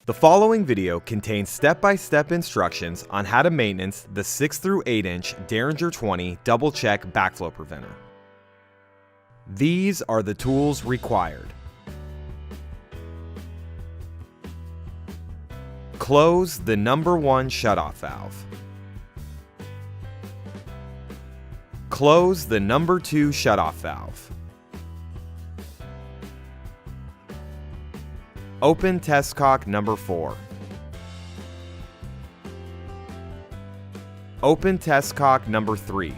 The following video contains step-by-step instructions on how to maintenance the 6 through 8 inch Deringer 20 double check backflow preventer. These are the tools required. Close the number 1 shutoff valve. Close the number 2 shutoff valve. Open test cock number 4. Open test cock number 3.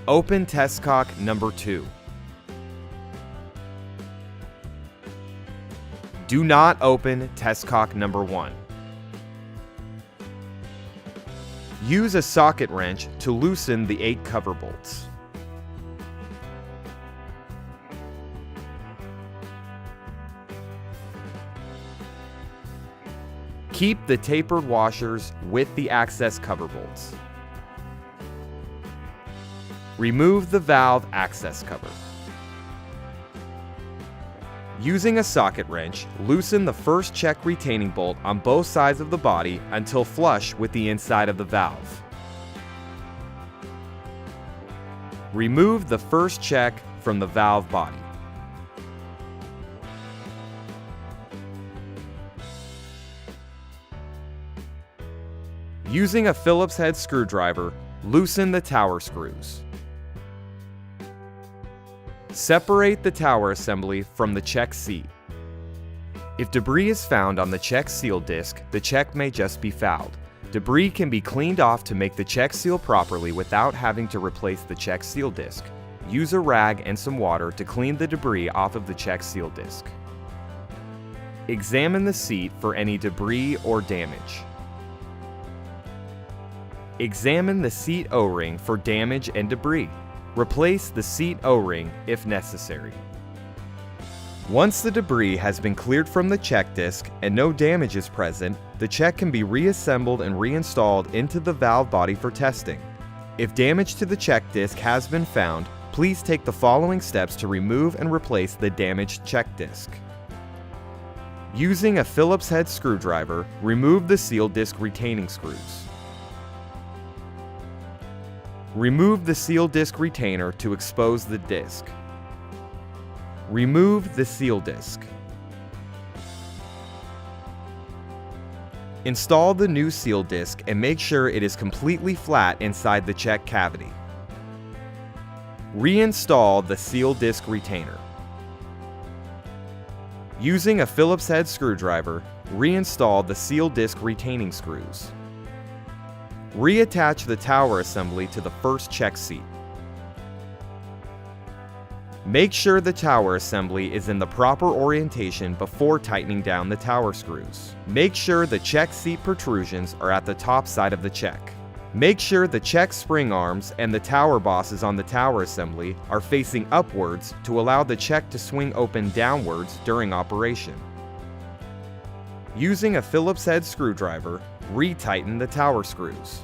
Open test cock number 2. Do not open test cock number 1. Use a socket wrench to loosen the 8 cover bolts. Keep the tapered washers with the access cover bolts. Remove the valve access cover. Using a socket wrench, loosen the first check retaining bolt on both sides of the body until flush with the inside of the valve. Remove the first check from the valve body. Using a Phillips head screwdriver, loosen the tower screws. Separate the tower assembly from the check seat. If debris is found on the check seal disc, the check may just be fouled. Debris can be cleaned off to make the check seal properly without having to replace the check seal disc. Use a rag and some water to clean the debris off of the check seal disc. Examine the seat for any debris or damage. Examine the seat O-ring for damage and debris. Replace the seat O-ring if necessary. Once the debris has been cleared from the check disc and no damage is present, the check can be reassembled and reinstalled into the valve body for testing. If damage to the check disc has been found, please take the following steps to remove and replace the damaged check disc. Using a Phillips head screwdriver, remove the seal disc retaining screws. Remove the seal disc retainer to expose the disc. Remove the seal disc. Install the new seal disc and make sure it is completely flat inside the check cavity. Reinstall the seal disc retainer. Using a Phillips head screwdriver, reinstall the seal disc retaining screws. Reattach the tower assembly to the first check seat. Make sure the tower assembly is in the proper orientation before tightening down the tower screws. Make sure the check seat protrusions are at the top side of the check. Make sure the check spring arms and the tower bosses on the tower assembly are facing upwards to allow the check to swing open downwards during operation. Using a Phillips head screwdriver, retighten the tower screws.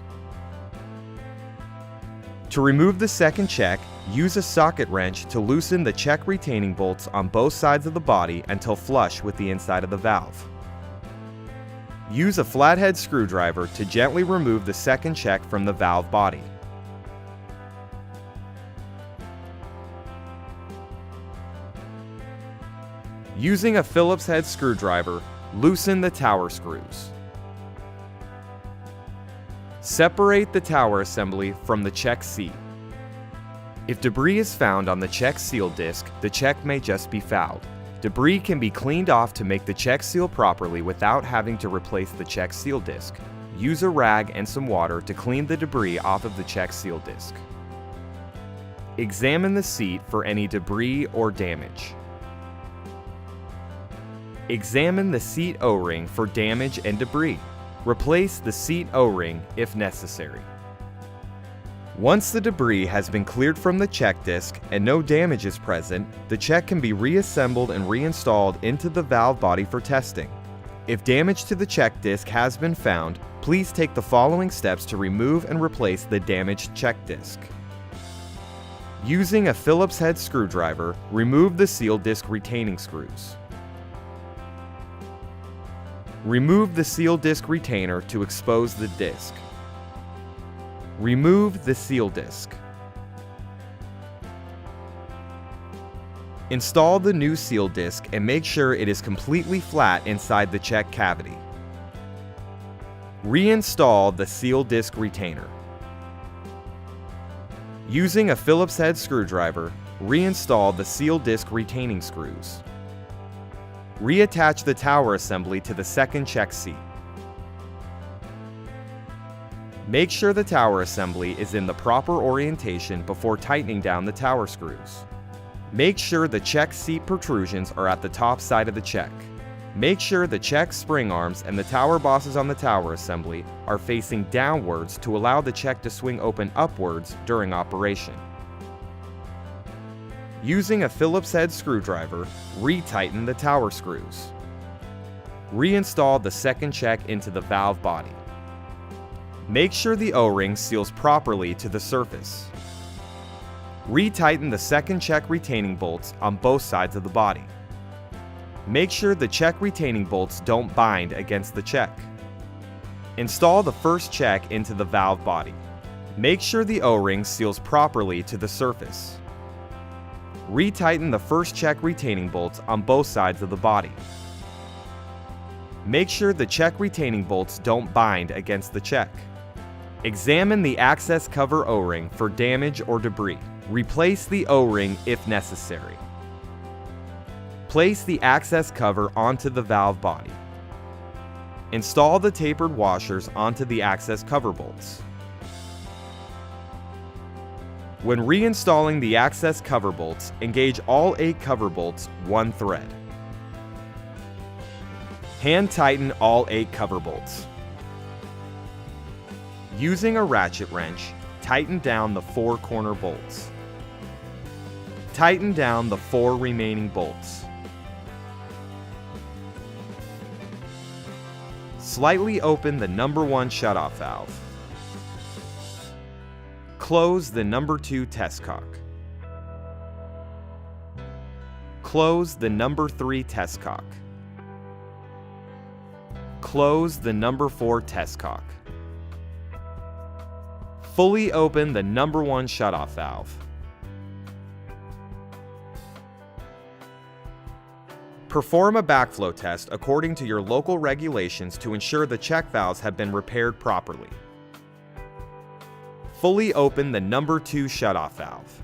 To remove the second check, use a socket wrench to loosen the check retaining bolts on both sides of the body until flush with the inside of the valve. Use a flathead screwdriver to gently remove the second check from the valve body. Using a Phillips head screwdriver, loosen the tower screws. Separate the tower assembly from the check seat. If debris is found on the check seal disc, the check may just be fouled. Debris can be cleaned off to make the check seal properly without having to replace the check seal disc. Use a rag and some water to clean the debris off of the check seal disc. Examine the seat for any debris or damage. Examine the seat O-ring for damage and debris. Replace the seat O-ring if necessary. Once the debris has been cleared from the check disc and no damage is present, the check can be reassembled and reinstalled into the valve body for testing. If damage to the check disc has been found, please take the following steps to remove and replace the damaged check disc. Using a Phillips head screwdriver, remove the seal disc retaining screws. Remove the seal disc retainer to expose the disc. Remove the seal disc. Install the new seal disc and make sure it is completely flat inside the check cavity. Reinstall the seal disc retainer. Using a Phillips head screwdriver, reinstall the seal disc retaining screws. Reattach the tower assembly to the second check seat. Make sure the tower assembly is in the proper orientation before tightening down the tower screws. Make sure the check seat protrusions are at the top side of the check. Make sure the check spring arms and the tower bosses on the tower assembly are facing downwards to allow the check to swing open upwards during operation. Using a Phillips head screwdriver, retighten the tower screws. Reinstall the second check into the valve body. Make sure the O-ring seals properly to the surface. Retighten the second check retaining bolts on both sides of the body. Make sure the check retaining bolts don't bind against the check. Install the first check into the valve body. Make sure the O-ring seals properly to the surface. Retighten the first check retaining bolts on both sides of the body. Make sure the check retaining bolts don't bind against the check. Examine the access cover O-ring for damage or debris. Replace the O-ring if necessary. Place the access cover onto the valve body. Install the tapered washers onto the access cover bolts. When reinstalling the access cover bolts, engage all 8 cover bolts one thread. Hand tighten all 8 cover bolts. Using a ratchet wrench, tighten down the 4 corner bolts. Tighten down the 4 remaining bolts. Slightly open the number 1 shutoff valve. Close the number 2 test cock. Close the number 3 test cock. Close the number 4 test cock. Fully open the number 1 shutoff valve. Perform a backflow test according to your local regulations to ensure the check valves have been repaired properly. Fully open the number 2 shutoff valve.